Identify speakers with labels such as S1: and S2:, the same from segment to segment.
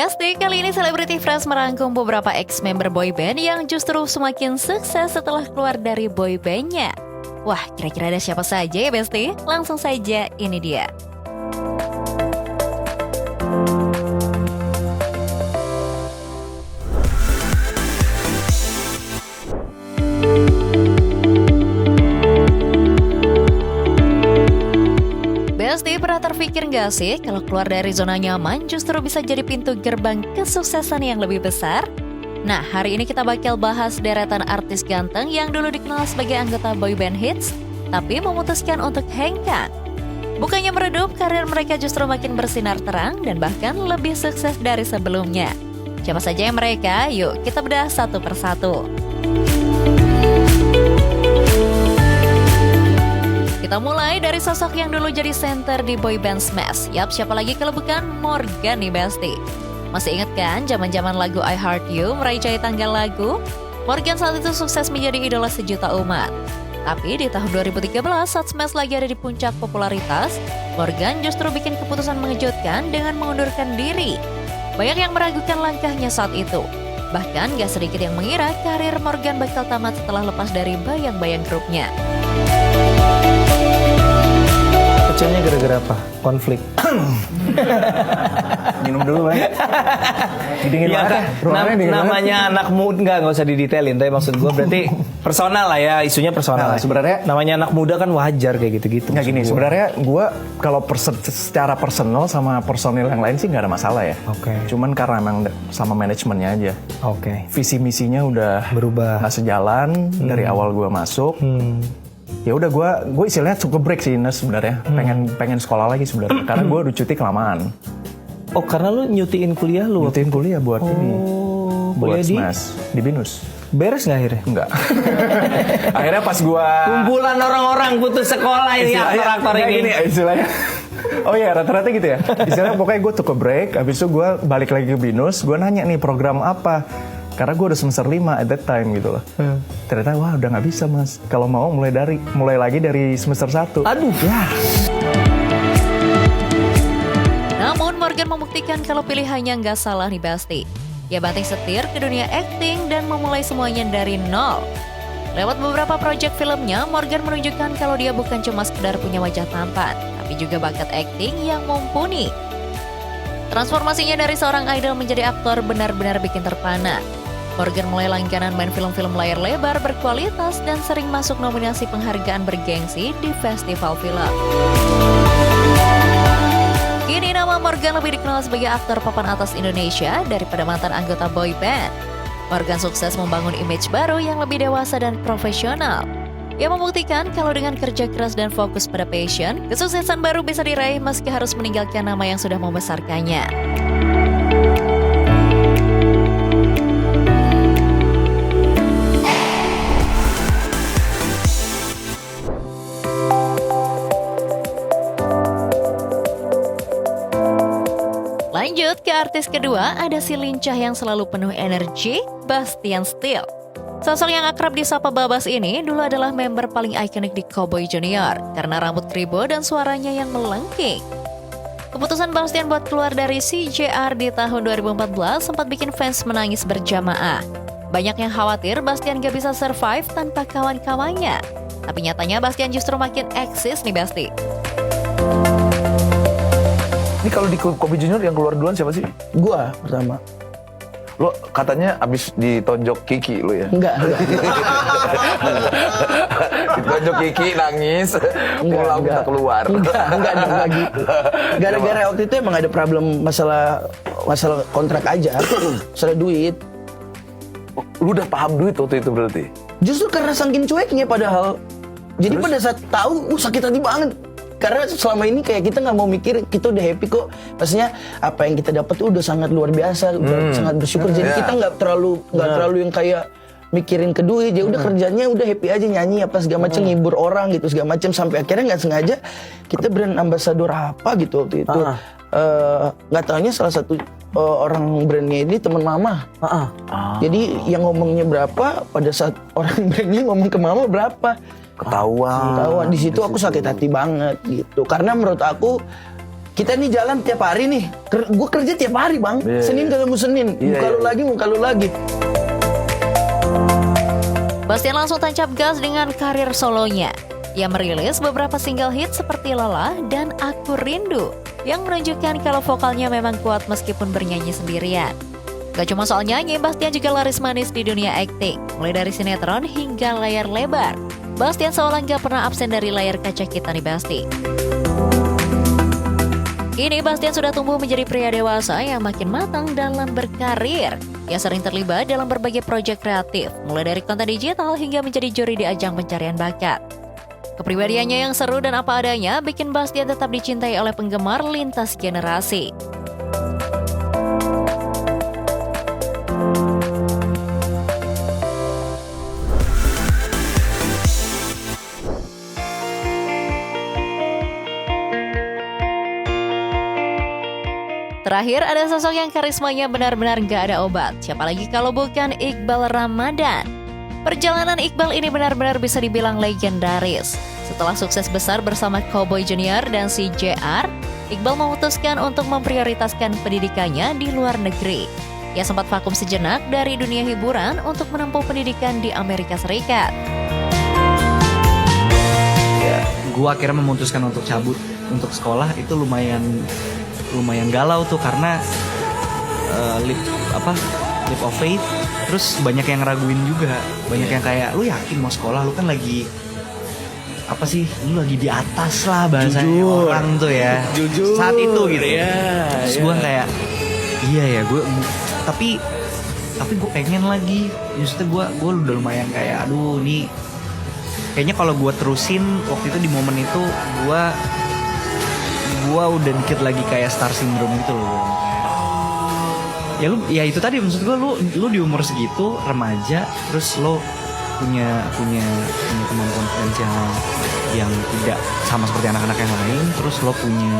S1: Besti, kali ini Celebrity Friends merangkum beberapa ex-member boyband yang justru semakin sukses setelah keluar dari boybandnya. Wah, kira-kira ada siapa saja ya Besti? Langsung saja, ini dia. Besti, pernah terpikir nggak sih kalau keluar dari zona nyaman justru bisa jadi pintu gerbang kesuksesan yang lebih besar? Nah, hari ini kita bakal bahas deretan artis ganteng yang dulu dikenal sebagai anggota boyband hits, tapi memutuskan untuk hengkang. Bukannya meredup, karir mereka justru makin bersinar terang dan bahkan lebih sukses dari sebelumnya. Siapa saja yang mereka? Yuk kita bedah satu persatu. Kita mulai dari sosok yang dulu jadi center di boyband Smash. Yap, siapa lagi kalau bukan Morgan nih Besti. Masih ingat kan zaman-zaman lagu I Heart You meraih jaya tanggal lagu? Morgan saat itu sukses menjadi idola sejuta umat. Tapi di tahun 2013 saat Smash lagi ada di puncak popularitas, Morgan justru bikin keputusan mengejutkan dengan mengundurkan diri. Banyak yang meragukan langkahnya saat itu. Bahkan gak sedikit yang mengira karir Morgan bakal tamat setelah lepas dari bayang-bayang grupnya.
S2: Pecahnya gara-gara apa? Konflik.
S3: Minum dulu, Bang. Dingin
S2: Iya
S3: banget.
S2: kan? Namanya anak muda, nggak usah didetailin. Tapi maksud gue berarti personal lah ya, isunya personal.
S3: Nah, sebenarnya
S2: namanya anak muda kan wajar kayak gitu-gitu.
S3: nggak gini, sebenarnya gue kalau secara personal sama personil yang lain sih nggak ada masalah ya.
S2: Oke.
S3: Cuman karena emang sama manajemennya aja.
S2: Oke.
S3: Visi misinya udah
S2: Berubah.
S3: nggak sejalan dari awal gue masuk. Ya udah gue istilahnya cukup break sih Ines sebenarnya. Pengen sekolah lagi sebenarnya karena gue udah cuti kelamaan.
S2: Oh, karena lu nyutiin kuliah lu?
S3: Nyutiin kuliah buat ini.
S2: Kuliah
S3: Buat
S2: di?
S3: Smash di Binus.
S2: Beres nggak akhirnya?
S3: Enggak. Akhirnya pas gue
S2: Kumpulan orang-orang putus sekolah ini aktor-aktor ini.
S3: Gini, istilahnya. Oh iya, rata-rata gitu ya. Istilahnya pokoknya gue cukup break, habis itu gue balik lagi ke Binus, gue nanya nih program apa. Karena gue udah semester 5 at that time gitu loh. Ternyata wah udah nggak bisa mas. Kalau mau mulai lagi dari semester 1.
S2: Aduh.
S3: Ya.
S1: Namun Morgan membuktikan kalau pilihannya nggak salah nih Besti. Ia banting setir ke dunia acting dan memulai semuanya dari nol. Lewat beberapa proyek filmnya, Morgan menunjukkan kalau dia bukan cuma sekedar punya wajah tampan, tapi juga bakat acting yang mumpuni. Transformasinya dari seorang idol menjadi aktor benar-benar bikin terpana. Morgan mulai langganan main film-film layar lebar berkualitas dan sering masuk nominasi penghargaan bergengsi di festival film. Kini nama Morgan lebih dikenal sebagai aktor papan atas Indonesia daripada mantan anggota boy band. Morgan sukses membangun image baru yang lebih dewasa dan profesional. Ia membuktikan kalau dengan kerja keras dan fokus pada passion, kesuksesan baru bisa diraih meski harus meninggalkan nama yang sudah membesarkannya. Lanjut ke artis kedua, ada si lincah yang selalu penuh energi, Bastian Steele. Sosok yang akrab disapa Babas ini dulu adalah member paling ikonik di Cowboy Junior karena rambut kribo dan suaranya yang melengking. Keputusan Bastian buat keluar dari CJR di tahun 2014 sempat bikin fans menangis berjamaah. Banyak yang khawatir Bastian gak bisa survive tanpa kawan-kawannya. Tapi nyatanya Bastian justru makin eksis nih Basti.
S4: Ini kalau di Cowboy Junior yang keluar duluan siapa sih?
S5: Gua pertama.
S4: Lo katanya abis ditonjok Kiki lo ya?
S5: Enggak.
S4: Ditonjok Kiki nangis, pulang minta keluar.
S5: Enggak gitu. Gara-gara waktu itu emang ada problem masalah kontrak aja, masalah duit.
S4: Lu udah paham duit waktu itu berarti?
S5: Justru karena saking cueknya padahal. Jadi pada saat tahu, sakit hati banget. Karena selama ini kayak kita nggak mau mikir, kita udah happy kok. Maksudnya apa yang kita dapat udah sangat luar biasa, udah sangat bersyukur. Jadi kita nggak terlalu yang kayak mikirin ke duit. Ya udah kerjanya udah happy aja, nyanyi apa segala macam, ngibur orang gitu segala macam. Sampai akhirnya nggak sengaja kita brand ambassador apa gitu waktu itu. Nggak taunya salah satu orang brandnya ini teman mama. Jadi yang ngomongnya berapa, pada saat orang brandnya ngomong ke mama berapa.
S4: Ketahuan.
S5: Di situ aku sakit hati banget gitu. Karena menurut aku kita nih jalan tiap hari nih. Gue kerja tiap hari bang. Senin ketemu Senin. Muka lu lagi.
S1: Bastian langsung tancap gas dengan karir solonya. Ia merilis beberapa single hit seperti Lelah dan Aku Rindu yang menunjukkan kalau vokalnya memang kuat meskipun bernyanyi sendirian. Gak cuma soal nyanyi, Bastian juga laris manis di dunia akting, mulai dari sinetron hingga layar lebar. Bastian seolah gak pernah absen dari layar kaca kita nih Basti. Kini Bastian sudah tumbuh menjadi pria dewasa yang makin matang dalam berkarir. Ia sering terlibat dalam berbagai proyek kreatif, mulai dari konten digital hingga menjadi juri di ajang pencarian bakat. Kepribadiannya yang seru dan apa adanya bikin Bastian tetap dicintai oleh penggemar lintas generasi. Terakhir, ada sosok yang karismanya benar-benar gak ada obat. Siapa lagi kalau bukan Iqbal Ramadan. Perjalanan Iqbal ini benar-benar bisa dibilang legendaris. Setelah sukses besar bersama Cowboy Junior dan CJR, Iqbal memutuskan untuk memprioritaskan pendidikannya di luar negeri. Ia sempat vakum sejenak dari dunia hiburan untuk menempuh pendidikan di Amerika Serikat.
S6: Gue akhirnya memutuskan untuk cabut untuk sekolah. Itu lumayan galau tuh karena leap of faith. Terus banyak yang ngeraguin juga, banyak yang kayak lu yakin mau sekolah, lu kan lagi apa sih, lu lagi di atas lah bahasanya orang tuh ya.
S2: Jujur
S6: saat itu gitu
S2: ya.
S6: Terus gue kayak iya ya gue tapi gue pengen lagi. Maksudnya gue udah lumayan kayak aduh nih kayaknya kalau gue terusin waktu itu di momen itu gue udah dikit lagi kayak star syndrome gitu loh. Ya itu tadi maksud gue lu di umur segitu remaja terus lo punya kemampuan potensial yang tidak sama seperti anak-anak yang lain, terus lo punya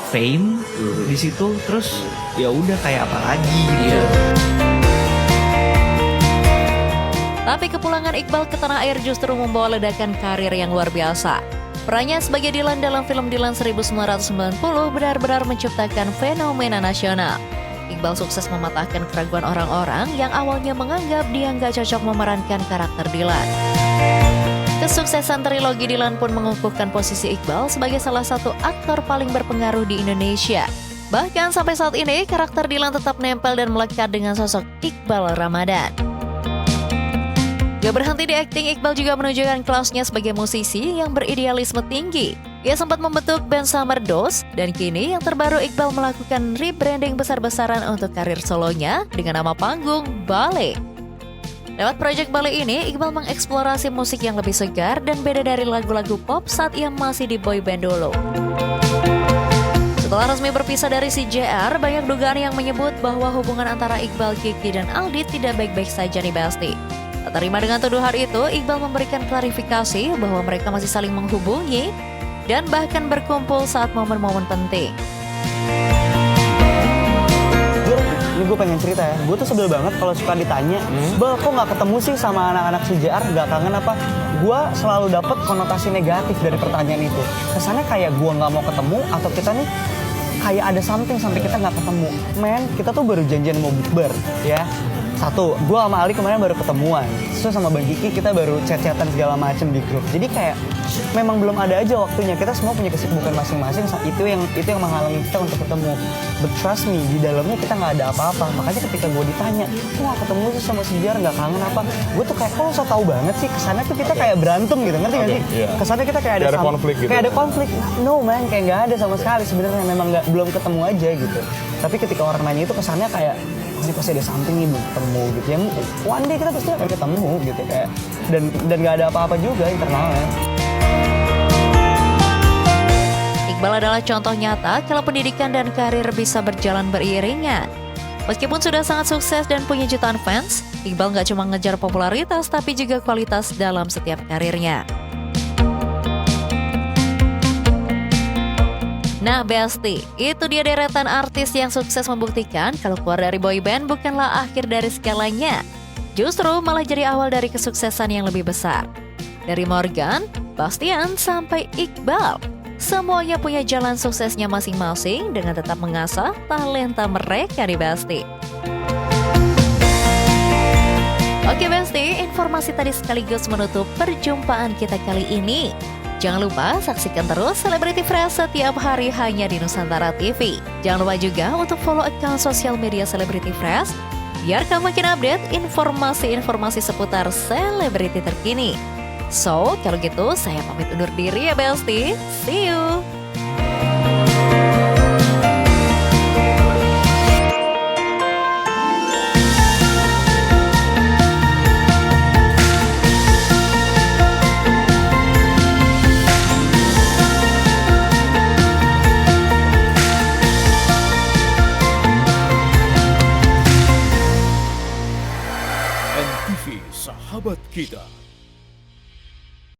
S6: fame di situ, terus ya udah kayak apa lagi gitu.
S1: Tapi kepulangan Iqbal ke tanah air justru membawa ledakan karir yang luar biasa. Perannya sebagai Dylan dalam film Dylan 1990 benar-benar menciptakan fenomena nasional. Iqbal sukses mematahkan keraguan orang-orang yang awalnya menganggap dia nggak cocok memerankan karakter Dylan. Kesuksesan trilogi Dylan pun mengukuhkan posisi Iqbal sebagai salah satu aktor paling berpengaruh di Indonesia. Bahkan sampai saat ini, karakter Dylan tetap nempel dan melekat dengan sosok Iqbal Ramadan. Gak berhenti di akting, Iqbal juga menunjukkan kelasnya sebagai musisi yang beridealisme tinggi. Ia sempat membentuk band Summer Dose, dan kini yang terbaru Iqbal melakukan rebranding besar-besaran untuk karir solonya dengan nama panggung Bale. Lewat proyek Bale ini, Iqbal mengeksplorasi musik yang lebih segar dan beda dari lagu-lagu pop saat ia masih di boyband dulu. Setelah resmi berpisah dari CJR, banyak dugaan yang menyebut bahwa hubungan antara Iqbal, Kiki, dan Aldi tidak baik-baik saja nih Basti. Tak terima dengan tuduhan itu, Iqbal memberikan klarifikasi bahwa mereka masih saling menghubungi dan bahkan berkumpul saat momen-momen penting.
S7: Ini gue pengen cerita ya, gue tuh sebel banget kalau suka ditanya, Bel kok gak ketemu sih sama anak-anak CJR, gak kangen apa? Gue selalu dapet konotasi negatif dari pertanyaan itu. Kesannya kayak gue gak mau ketemu atau kita nih kayak ada something sampai kita gak ketemu. Men, kita tuh baru janjian mau bukber ya. Satu, gue sama Ali kemarin baru ketemuan. Terus sama Bang Kiki kita baru chat-chatan segala macem di grup. Jadi kayak memang belum ada aja waktunya. Kita semua punya kesibukan masing-masing. Itu yang menghalangi kita untuk ketemu. But trust me, di dalamnya kita nggak ada apa-apa. Makanya ketika gue ditanya, kok nggak ketemu sih sama CJR, nggak kangen apa? Gue tuh kayak, kok lo so tau banget sih? Kesannya tuh kita kayak berantem gitu, ngerti nggak sih? Kesannya kita kayak ada konflik gitu. Kayak ada konflik. No man, kayak nggak ada sama sekali. Sebenarnya memang belum ketemu aja gitu. Tapi ketika orang nanya itu kesannya kayak ini pasti ada something nih belum ketemu gitu. Yang one day kita pasti akan ketemu gitu kayak dan nggak ada apa-apa juga internalnya.
S1: Iqbal adalah contoh nyata kalau pendidikan dan karir bisa berjalan beriringan. Meskipun sudah sangat sukses dan punya jutaan fans, Iqbal nggak cuma ngejar popularitas tapi juga kualitas dalam setiap karirnya. Nah Besti, itu dia deretan artis yang sukses membuktikan kalau keluar dari boyband bukanlah akhir dari segalanya. Justru malah jadi awal dari kesuksesan yang lebih besar. Dari Morgan, Bastian, sampai Iqbal. semuanya punya jalan suksesnya masing-masing dengan tetap mengasah talenta mereka di Besti. Oke Besti, informasi tadi sekaligus menutup perjumpaan kita kali ini. Jangan lupa saksikan terus Celebrity Fresh setiap hari hanya di Nusantara TV. Jangan lupa juga untuk follow akun sosial media Celebrity Fresh biar kamu makin update informasi-informasi seputar selebriti terkini. So, kalau gitu saya pamit undur diri ya Besti. See you!
S8: NTV Sahabat Kita.